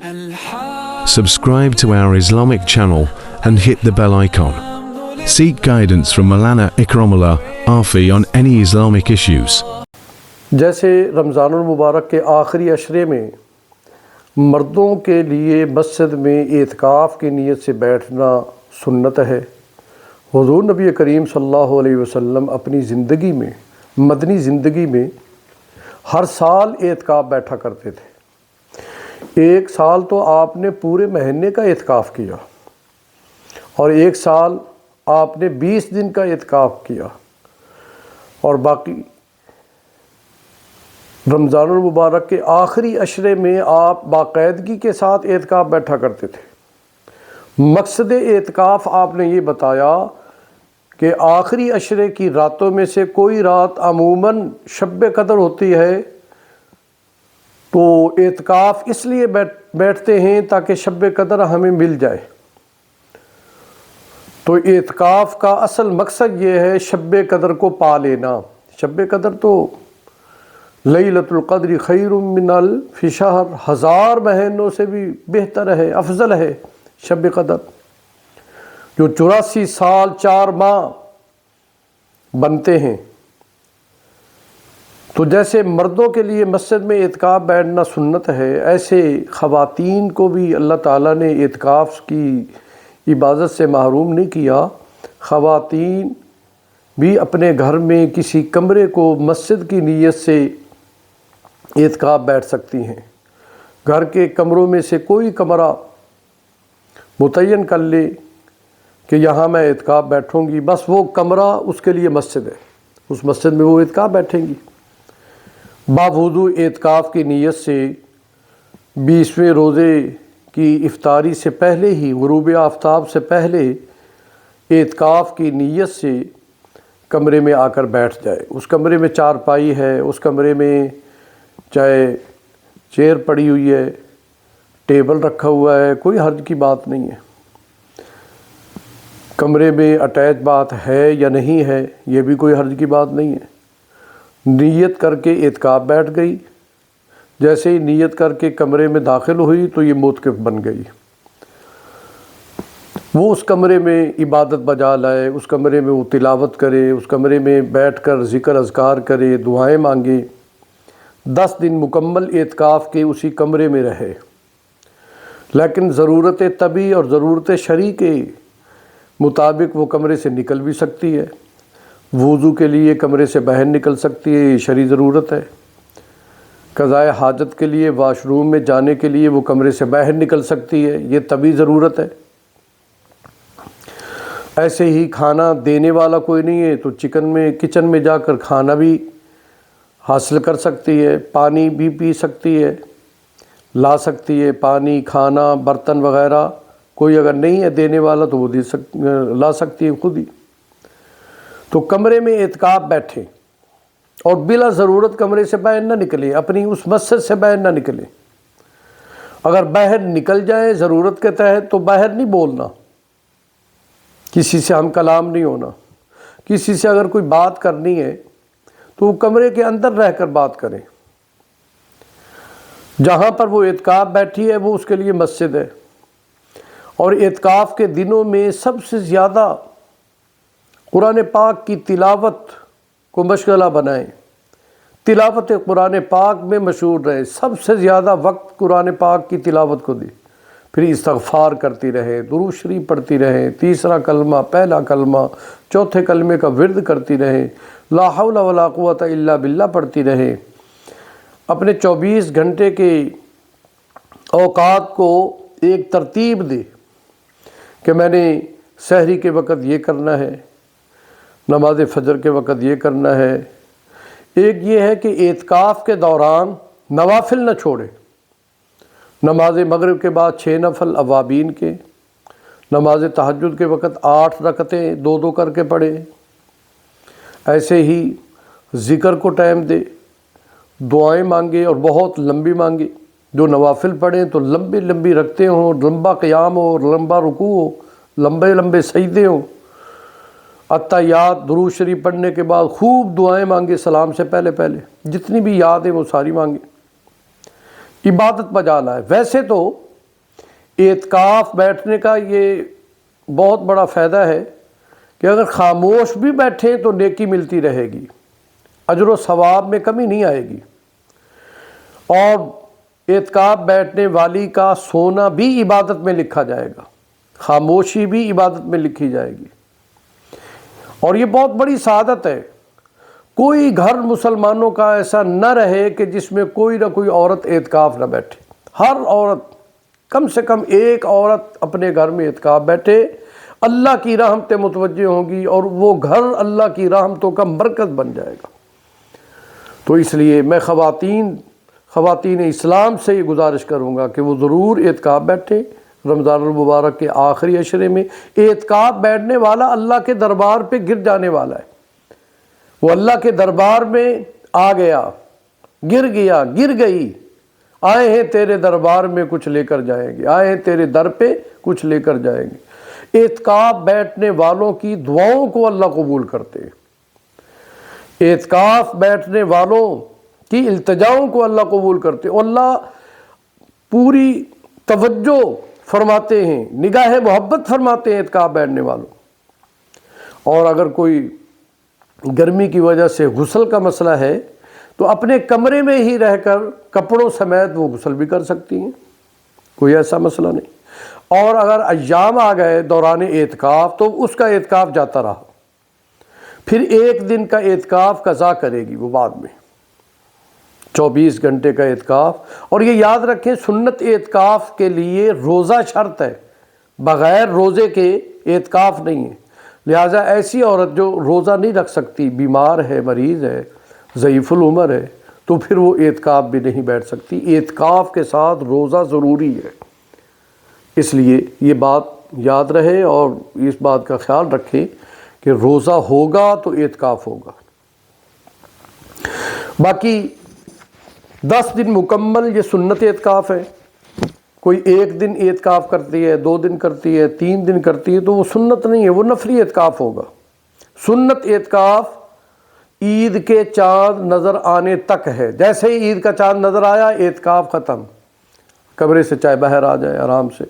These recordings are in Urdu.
Subscribe to our Islamic channel and hit the bell icon. Seek guidance from Maulana Ikramullah Afi on any Islamic issues. جیسے رمضان المبارک کے آخری عشرے میں مردوں کے لیے مسجد میں اعتکاف کی نیت سے بیٹھنا سنت ہے، حضور نبی کریم صلی اللہ علیہ وسلم اپنی زندگی میں، مدنی زندگی میں ہر سال اعتکاف بیٹھا کرتے تھے۔ ایک سال تو آپ نے پورے مہینے کا اعتکاف کیا اور ایک سال آپ نے 20 دن کا اعتکاف کیا، اور باقی رمضان المبارک کے آخری عشرے میں آپ باقاعدگی کے ساتھ اعتکاف بیٹھا کرتے تھے۔ مقصد اعتکاف آپ نے یہ بتایا کہ آخری عشرے کی راتوں میں سے کوئی رات عموماً شب قدر ہوتی ہے، تو اعتکاف اس لیے بیٹھتے ہیں تاکہ شب قدر ہمیں مل جائے۔ تو اعتکاف کا اصل مقصد یہ ہے شب قدر کو پا لینا۔ شب قدر تو لیلۃ القدر خیر من الف شہر، 1000 مہینوں سے بھی بہتر ہے، افضل ہے شب قدر، جو 84 سال 4 ماہ بنتے ہیں۔ تو جیسے مردوں کے لیے مسجد میں اعتکاف بیٹھنا سنت ہے، ایسے خواتین کو بھی اللہ تعالیٰ نے اعتکاف کی عبادت سے محروم نہیں کیا۔ خواتین بھی اپنے گھر میں کسی کمرے کو مسجد کی نیت سے اعتکاف بیٹھ سکتی ہیں۔ گھر کے کمروں میں سے کوئی کمرہ متعین کر لے کہ یہاں میں اعتکاف بیٹھوں گی، بس وہ کمرہ اس کے لیے مسجد ہے، اس مسجد میں وہ اعتکاف بیٹھیں گی۔ باوضو اعتکاف کی نیت سے 20ویں روزے کی افطاری سے پہلے ہی، غروب آفتاب سے پہلے اعتکاف کی نیت سے کمرے میں آ کر بیٹھ جائے۔ اس کمرے میں چارپائی ہے، اس کمرے میں چاہے چیئر پڑی ہوئی ہے، ٹیبل رکھا ہوا ہے، کوئی حرج کی بات نہیں ہے۔ کمرے میں اٹیچ بات ہے یا نہیں ہے، یہ بھی کوئی حرج کی بات نہیں ہے۔ نیت کر کے اعتکاف بیٹھ گئی، جیسے ہی نیت کر کے کمرے میں داخل ہوئی تو یہ معتکف بن گئی۔ وہ اس کمرے میں عبادت بجا لائے، اس کمرے میں وہ تلاوت کرے، اس کمرے میں بیٹھ کر ذکر اذکار کرے، دعائیں مانگے، 10 دن مکمل اعتکاف کے اسی کمرے میں رہے۔ لیکن ضرورت طبی اور ضرورت شرعی کے مطابق وہ کمرے سے نکل بھی سکتی ہے۔ وضو کے لیے کمرے سے باہر نکل سکتی ہے، یہ شرعی ضرورت ہے۔ قضائے حاجت کے لیے واش روم میں جانے کے لیے وہ کمرے سے باہر نکل سکتی ہے، یہ طبی ضرورت ہے۔ ایسے ہی کھانا دینے والا کوئی نہیں ہے تو کچن میں جا کر کھانا بھی حاصل کر سکتی ہے، پانی بھی پی سکتی ہے، لا سکتی ہے، پانی، کھانا، برتن وغیرہ کوئی اگر نہیں ہے دینے والا تو وہ لا سکتی ہے خود ہی۔ تو کمرے میں اعتکاف بیٹھے اور بلا ضرورت کمرے سے باہر نہ نکلے، اپنی اس مسجد سے باہر نہ نکلے۔ اگر باہر نکل جائے ضرورت کے تحت تو باہر نہیں بولنا، کسی سے ہم کلام نہیں ہونا۔ کسی سے اگر کوئی بات کرنی ہے تو وہ کمرے کے اندر رہ کر بات کریں۔ جہاں پر وہ اعتکاف بیٹھی ہے وہ اس کے لیے مسجد ہے۔ اور اعتکاف کے دنوں میں سب سے زیادہ قرآن پاک کی تلاوت کو مشغلہ بنائیں، تلاوت قرآن پاک میں مشہور رہے، سب سے زیادہ وقت قرآن پاک کی تلاوت کو دے، پھر استغفار کرتی رہے، درود شریف پڑھتی رہے، تیسرا کلمہ، پہلا کلمہ، چوتھے کلمے کا ورد کرتی رہے، لا حول ولا قوت الا باللہ پڑھتی رہے۔ اپنے 24 گھنٹے کے اوقات کو ایک ترتیب دے کہ میں نے سحری کے وقت یہ کرنا ہے، نماز فجر کے وقت یہ کرنا ہے۔ ایک یہ ہے کہ اعتکاف کے دوران نوافل نہ چھوڑے، نماز مغرب کے بعد 6 نفل اوابین کے، نماز تہجد کے وقت 8 رکعتیں 2 کر کے پڑھے۔ ایسے ہی ذکر کو ٹائم دے، دعائیں مانگے اور بہت لمبی مانگے۔ جو نوافل پڑھیں تو لمبی لمبی رکھتے ہوں، لمبا قیام ہو، لمبا رکوع ہو، لمبے لمبے سجدے ہوں۔ اتحیات درود شریف پڑھنے کے بعد خوب دعائیں مانگے، سلام سے پہلے جتنی بھی یاد ہے وہ ساری مانگے، عبادت بجا لائے۔ ویسے تو اعتکاف بیٹھنے کا یہ بہت بڑا فائدہ ہے کہ اگر خاموش بھی بیٹھیں تو نیکی ملتی رہے گی، اجر و ثواب میں کمی نہیں آئے گی، اور اعتکاف بیٹھنے والی کا سونا بھی عبادت میں لکھا جائے گا، خاموشی بھی عبادت میں لکھی جائے گی۔ اور یہ بہت بڑی سعادت ہے، کوئی گھر مسلمانوں کا ایسا نہ رہے کہ جس میں کوئی نہ کوئی عورت اعتکاف نہ بیٹھے، ہر عورت، کم سے کم ایک عورت اپنے گھر میں اعتکاف بیٹھے، اللہ کی رحمتیں متوجہ ہوں گی اور وہ گھر اللہ کی رحمتوں کا مرکز بن جائے گا۔ تو اس لیے میں خواتین اسلام سے یہ گزارش کروں گا کہ وہ ضرور اعتکاف بیٹھیں رمضان المبارک کے آخری عشرے میں۔ اعتکاف بیٹھنے والا اللہ کے دربار پہ گر جانے والا ہے، وہ اللہ کے دربار میں آ گیا، گر گئی، آئے ہیں تیرے دربار میں کچھ لے کر جائیں گے، آئے ہیں تیرے در پہ کچھ لے کر جائیں گے۔ اعتکاف بیٹھنے والوں کی دعاؤں کو اللہ قبول کرتے ہیں، اعتکاف بیٹھنے والوں کی التجاؤں کو اللہ قبول کرتے ہیں، اللہ پوری توجہ فرماتے ہیں، نگاہ محبت فرماتے ہیں اعتکاف بیٹھنے والوں۔ اور اگر کوئی گرمی کی وجہ سے غسل کا مسئلہ ہے تو اپنے کمرے میں ہی رہ کر کپڑوں سمیت وہ غسل بھی کر سکتی ہیں، کوئی ایسا مسئلہ نہیں۔ اور اگر ایام آ گئے دوران اعتکاف تو اس کا اعتکاف جاتا رہا، پھر ایک دن کا اعتکاف قضا کرے گی وہ بعد میں، 24 گھنٹے کا اعتکاف۔ اور یہ یاد رکھیں سنت اعتکاف کے لیے روزہ شرط ہے، بغیر روزے کے اعتکاف نہیں ہے۔ لہٰذا ایسی عورت جو روزہ نہیں رکھ سکتی، بیمار ہے، مریض ہے، ضعیف العمر ہے، تو پھر وہ اعتکاف بھی نہیں بیٹھ سکتی۔ اعتکاف کے ساتھ روزہ ضروری ہے، اس لیے یہ بات یاد رہے اور اس بات کا خیال رکھیں کہ روزہ ہوگا تو اعتکاف ہوگا۔ باقی 10 دن مکمل یہ سنت اعتکاف ہے، کوئی ایک دن اعتکاف کرتی ہے، 2 دن کرتی ہے، 3 دن کرتی ہے تو وہ سنت نہیں ہے، وہ نفلی اعتکاف ہوگا۔ سنت اعتکاف عید کے چاند نظر آنے تک ہے، جیسے ہی عید کا چاند نظر آیا اعتکاف ختم، کمرے سے چاہے باہر آ جائے، آرام سے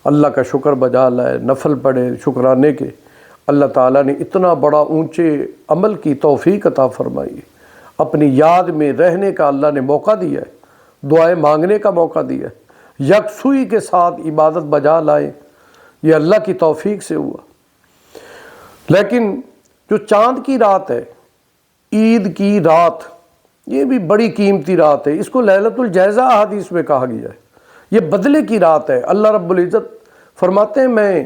اللہ کا شکر بجا لائے، نفل پڑھے شکرانے کے۔ اللہ تعالیٰ نے اتنا بڑا اونچے عمل کی توفیق عطا فرمائی ہے، اپنی یاد میں رہنے کا اللہ نے موقع دیا ہے، دعائیں مانگنے کا موقع دیا ہے، یکسوئی کے ساتھ عبادت بجا لائے، یہ اللہ کی توفیق سے ہوا۔ لیکن جو چاند کی رات ہے، عید کی رات، یہ بھی بڑی قیمتی رات ہے، اس کو لیلۃ الجائزہ احادیث میں کہا گیا ہے، یہ بدلے کی رات ہے۔ اللہ رب العزت فرماتے ہیں میں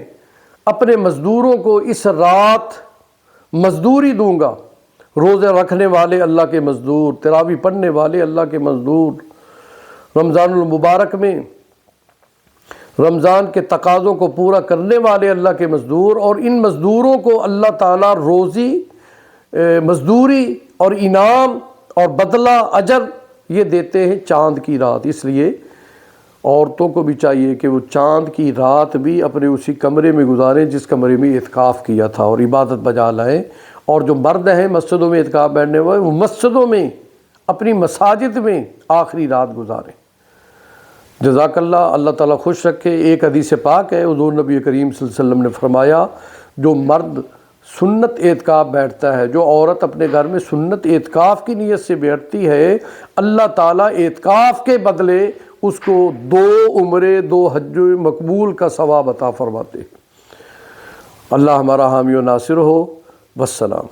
اپنے مزدوروں کو اس رات مزدوری دوں گا، روزے رکھنے والے اللہ کے مزدور، تراویح پڑھنے والے اللہ کے مزدور، رمضان المبارک میں رمضان کے تقاضوں کو پورا کرنے والے اللہ کے مزدور، اور ان مزدوروں کو اللہ تعالیٰ روزی، مزدوری اور انعام اور بدلہ اجر یہ دیتے ہیں چاند کی رات۔ اس لیے عورتوں کو بھی چاہیے کہ وہ چاند کی رات بھی اپنے اسی کمرے میں گزاریں جس کمرے میں اعتکاف کیا تھا، اور عبادت بجا لائیں۔ اور جو مرد ہیں مسجدوں میں اعتکاف بیٹھنے والے، وہ مسجدوں میں، اپنی مساجد میں آخری رات گزاریں۔ جزاک اللہ، اللہ تعالیٰ خوش رکھے۔ ایک حدیث پاک ہے، حضور نبی کریم صلی اللہ علیہ وسلم نے فرمایا جو مرد سنت اعتکاف بیٹھتا ہے، جو عورت اپنے گھر میں سنت اعتکاف کی نیت سے بیٹھتی ہے، اللہ تعالیٰ اعتکاف کے بدلے اس کو 2 عمرے 2 حج مقبول کا ثواب عطا فرماتے ہیں۔ اللہ ہمارا حامی و ناصر ہو۔ والسلام۔